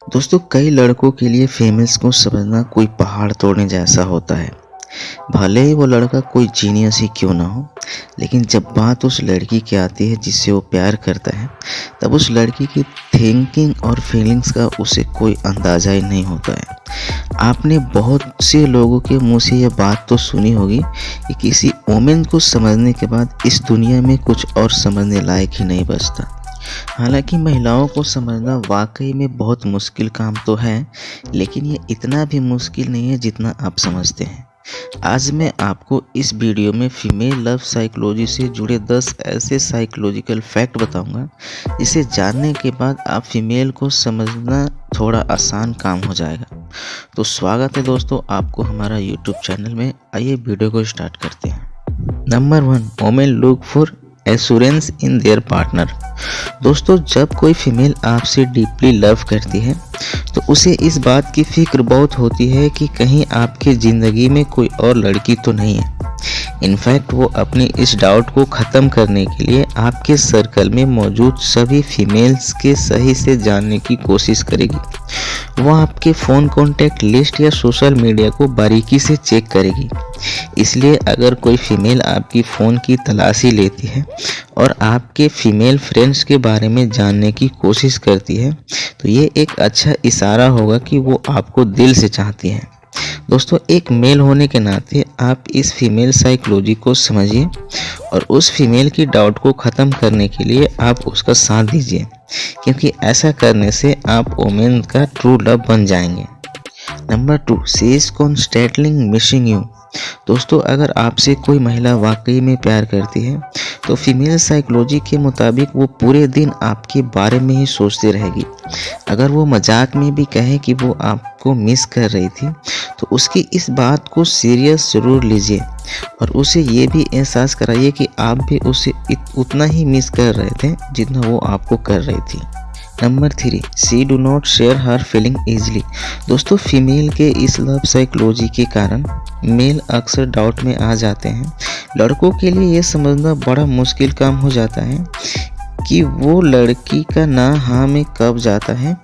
दोस्तों कई लड़कों के लिए फीमेल्स को समझना कोई पहाड़ तोड़ने जैसा होता है। भले ही वो लड़का कोई जीनियस ही क्यों ना हो, लेकिन जब बात उस लड़की की आती है जिससे वो प्यार करता है, तब उस लड़की की थिंकिंग और फीलिंग्स का उसे कोई अंदाज़ा ही नहीं होता है। आपने बहुत से लोगों के मुंह से यह बात तो सुनी होगी कि किसी वुमेन को समझने के बाद इस दुनिया में कुछ और समझने लायक ही नहीं बचता। हालांकि महिलाओं को समझना वाकई में बहुत मुश्किल काम तो है, लेकिन ये इतना भी मुश्किल नहीं है जितना आप समझते हैं। आज मैं आपको इस वीडियो में फीमेल लव साइकोलॉजी से जुड़े 10 ऐसे साइकोलॉजिकल फैक्ट बताऊंगा, जिसे जानने के बाद आप फीमेल को समझना थोड़ा आसान काम हो जाएगा। तो स्वागत है दोस्तों आपको हमारा यूट्यूब चैनल में। आइए वीडियो को स्टार्ट करते हैं। Number 1, women look for assurance in their partner. दोस्तों जब कोई फीमेल आपसे डीपली लव करती है तो उसे इस बात की फिक्र बहुत होती है कि कहीं आपकी ज़िंदगी में कोई और लड़की तो नहीं है। इनफैक्ट वो अपनी इस डाउट को ख़त्म करने के लिए आपके सर्कल में मौजूद सभी फीमेल्स के सही से जानने की कोशिश करेगी। वो आपके फ़ोन कॉन्टैक्ट लिस्ट या सोशल मीडिया को बारीकी से चेक करेगी। इसलिए अगर कोई फीमेल आपकी फ़ोन की तलाशी लेती है और आपके फीमेल फ्रेंड्स के बारे में जानने की कोशिश करती है, तो ये एक अच्छा इशारा होगा कि वो आपको दिल से चाहती है। दोस्तों एक मेल होने के नाते आप इस फीमेल साइकोलॉजी को समझिए और उस फीमेल की डाउट को ख़त्म करने के लिए आप उसका साथ दीजिए, क्योंकि ऐसा करने से आप वुमेन का ट्रू लव बन जाएंगे। Number 2, she is constantly missing you. दोस्तों अगर आपसे कोई महिला वाकई में प्यार करती है तो फीमेल साइकोलॉजी के मुताबिक वो पूरे दिन आपके बारे में ही सोचती रहेगी। अगर वो मजाक में भी कहे कि वो आपको मिस कर रही थी, तो उसकी इस बात को सीरियस ज़रूर लीजिए और उसे ये भी एहसास कराइए कि आप भी उसे उतना ही मिस कर रहे थे जितना वो आपको कर रही थी। Number 3, she do not share her feeling easily. दोस्तों फीमेल के इस लव साइकोलॉजी के कारण मेल अक्सर डाउट में आ जाते हैं। लड़कों के लिए ये समझना बड़ा मुश्किल काम हो जाता है कि वो लड़की का ना हाँ में कब जाता है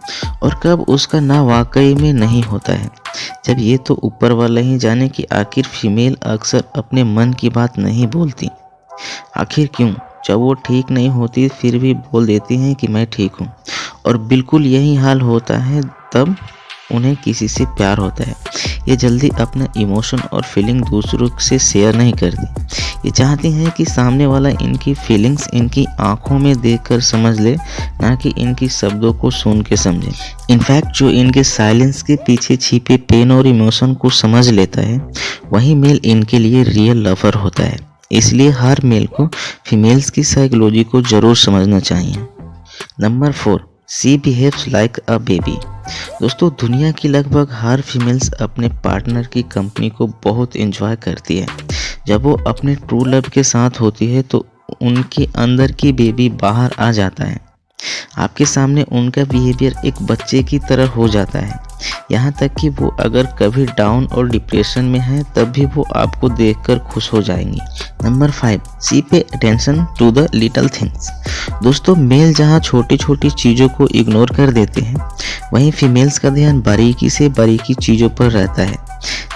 और कब उसका ना वाकई में नहीं होता है। जब ये तो ऊपर वाला ही जाने कि आखिर फीमेल अक्सर अपने मन की बात नहीं बोलती। आखिर क्यों? जब वो ठीक नहीं होती फिर भी बोल देती हैं कि मैं ठीक हूँ, और बिल्कुल यही हाल होता है तब उन्हें किसी से प्यार होता है। ये जल्दी अपना इमोशन और फीलिंग दूसरों से शेयर नहीं करती। ये चाहती हैं कि सामने वाला इनकी फीलिंग्स इनकी आंखों में देखकर समझ ले, ना कि इनकी शब्दों को सुन के समझे। इनफैक्ट जो इनके साइलेंस के पीछे छिपे पेन और इमोशन को समझ लेता है, वही मेल इनके लिए रियल लवर होता है। इसलिए हर मेल को फीमेल्स की साइकोलॉजी को जरूर समझना चाहिए। Number 4, she behaves like a baby. दोस्तों दुनिया की लगभग हर फीमेल्स अपने पार्टनर की कंपनी को बहुत एंजॉय करती है। जब वो अपने ट्रू लव के साथ होती है तो उनके अंदर की बेबी बाहर आ जाता है। आपके सामने उनका बिहेवियर एक बच्चे की तरह हो जाता है, यहाँ तक कि वो अगर कभी डाउन और डिप्रेशन में है तब भी वो आपको देखकर खुश हो जाएंगी। Number 5, she pay attention to the little things. दोस्तों मेल जहाँ छोटी छोटी चीज़ों को इग्नोर कर देते हैं, वहीं फीमेल्स का ध्यान बारीकी से बारीकी चीज़ों पर रहता है,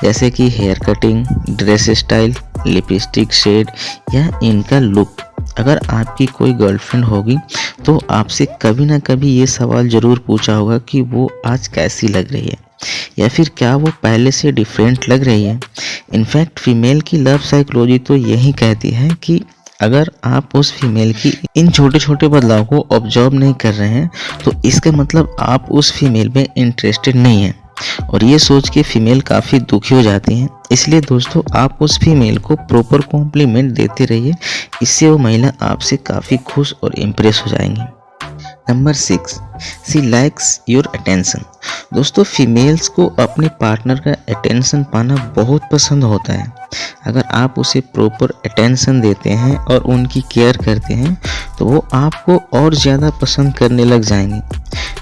जैसे कि hair cutting, dress style, lipstick shade या इनका लुक। अगर आपकी कोई गर्लफ्रेंड होगी तो आपसे कभी ना कभी ये सवाल ज़रूर पूछा होगा कि वो आज कैसी लग रही है, या फिर क्या वो पहले से डिफरेंट लग रही है। इनफैक्ट फीमेल की लव साइकोलॉजी तो यही कहती है कि अगर आप उस फीमेल की इन छोटे छोटे बदलाव को ऑब्जर्व नहीं कर रहे हैं तो इसका मतलब आप उस फीमेल में इंटरेस्टेड नहीं हैं, और ये सोच के फीमेल काफ़ी दुखी हो जाती हैं। इसलिए दोस्तों आप उस फीमेल को प्रॉपर कॉम्प्लीमेंट देते रहिए, इससे वो महिला आपसे काफ़ी खुश और इम्प्रेस हो जाएंगी। Number 6, she likes your attention. दोस्तों फीमेल्स को अपने पार्टनर का अटेंशन पाना बहुत पसंद होता है। अगर आप उसे प्रॉपर अटेंशन देते हैं और उनकी केयर करते हैं तो वो आपको और ज़्यादा पसंद करने लग जाएंगी।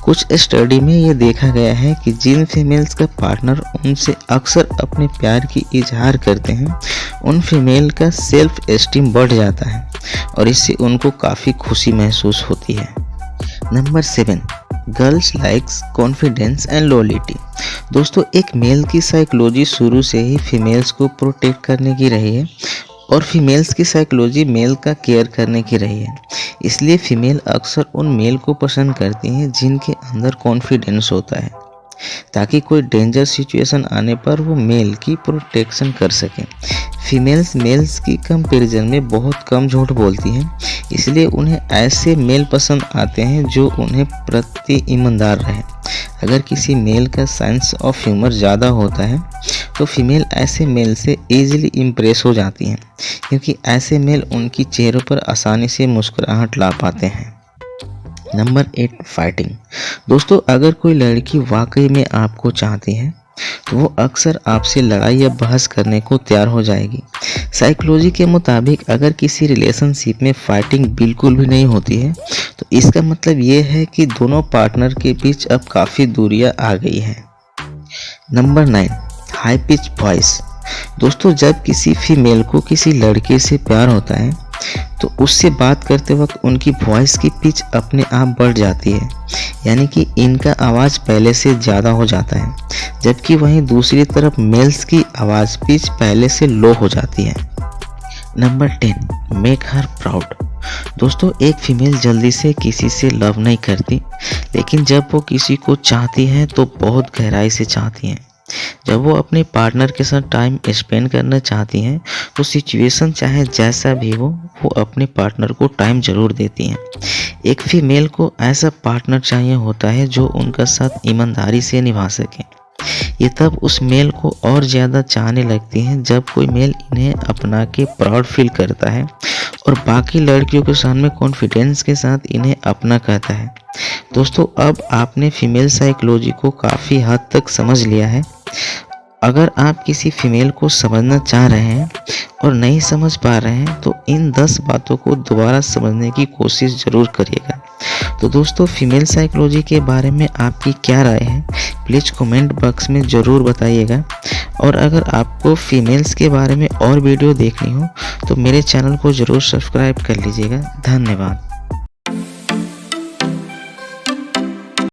कुछ स्टडी में ये देखा गया है कि जिन फीमेल्स का पार्टनर उनसे अक्सर अपने प्यार की इजहार करते हैं, उन फीमेल का सेल्फ एस्टीम बढ़ जाता है और इससे उनको काफ़ी खुशी महसूस होती है। Number 7, girls likes confidence and loyalty. दोस्तों, एक मेल की साइकोलॉजी शुरू से ही फीमेल्स को प्रोटेक्ट करने की रही है और फीमेल्स की साइकोलॉजी मेल का केयर करने की रही है। इसलिए फीमेल अक्सर उन मेल को पसंद करती हैं जिनके अंदर कॉन्फिडेंस होता है, ताकि कोई डेंजर सिचुएशन आने पर वो मेल की प्रोटेक्शन कर सकें। फीमेल्स मेल्स की कंपैरिजन में बहुत कम झूठ बोलती हैं, इसलिए उन्हें ऐसे मेल पसंद आते हैं जो उन्हें प्रति ईमानदार रहे। अगर किसी मेल का सेंस ऑफ ह्यूमर ज़्यादा होता है तो फीमेल ऐसे मेल से ईजिली इम्प्रेस हो जाती हैं, क्योंकि ऐसे मेल उनकी चेहरों पर आसानी से मुस्कुराहट ला पाते हैं। Number 8, fighting. दोस्तों, अगर कोई लड़की वाकई में आपको चाहती है तो वो अक्सर आपसे लड़ाई या बहस करने को तैयार हो जाएगी। साइकोलॉजी के मुताबिक अगर किसी रिलेशनशिप में फाइटिंग बिल्कुल भी नहीं होती है तो इसका मतलब ये है कि दोनों पार्टनर के बीच अब काफ़ी दूरियां आ गई हैं। Number 9, high pitch voice. दोस्तों, जब किसी फीमेल को किसी लड़के से प्यार होता है तो उससे बात करते वक्त उनकी वॉइस की पिच अपने आप बढ़ जाती है, यानी कि इनका आवाज़ पहले से ज़्यादा हो जाता है, जबकि वहीं दूसरी तरफ मेल्स की आवाज़ पिच पहले से लो हो जाती है। Number 10, make her proud. दोस्तों, एक फीमेल जल्दी से किसी से लव नहीं करती, लेकिन जब वो किसी को चाहती है तो बहुत गहराई से चाहती हैं। जब वो अपने पार्टनर के साथ टाइम स्पेंड करना चाहती हैं तो सिचुएशन चाहे जैसा भी हो वो अपने पार्टनर को टाइम ज़रूर देती हैं। एक फीमेल को ऐसा पार्टनर चाहिए होता है जो उनका साथ ईमानदारी से निभा सके। ये तब उस मेल को और ज़्यादा चाहने लगती हैं जब कोई मेल इन्हें अपना के प्राउड फील करता है और बाकी लड़कियों के सामने कॉन्फिडेंस के साथ इन्हें अपना कहता है। दोस्तों, अब आपने फीमेल साइकोलॉजी को काफ़ी हद तक समझ लिया है। अगर आप किसी फीमेल को समझना चाह रहे हैं और नहीं समझ पा रहे हैं तो इन 10 बातों को दोबारा समझने की कोशिश ज़रूर करिएगा। तो दोस्तों, फीमेल साइकोलॉजी के बारे में आपकी क्या राय है, प्लीज़ कमेंट बॉक्स में ज़रूर बताइएगा। और अगर आपको फीमेल्स के बारे में और वीडियो देखनी हो तो मेरे चैनल को ज़रूर सब्सक्राइब कर लीजिएगा। धन्यवाद।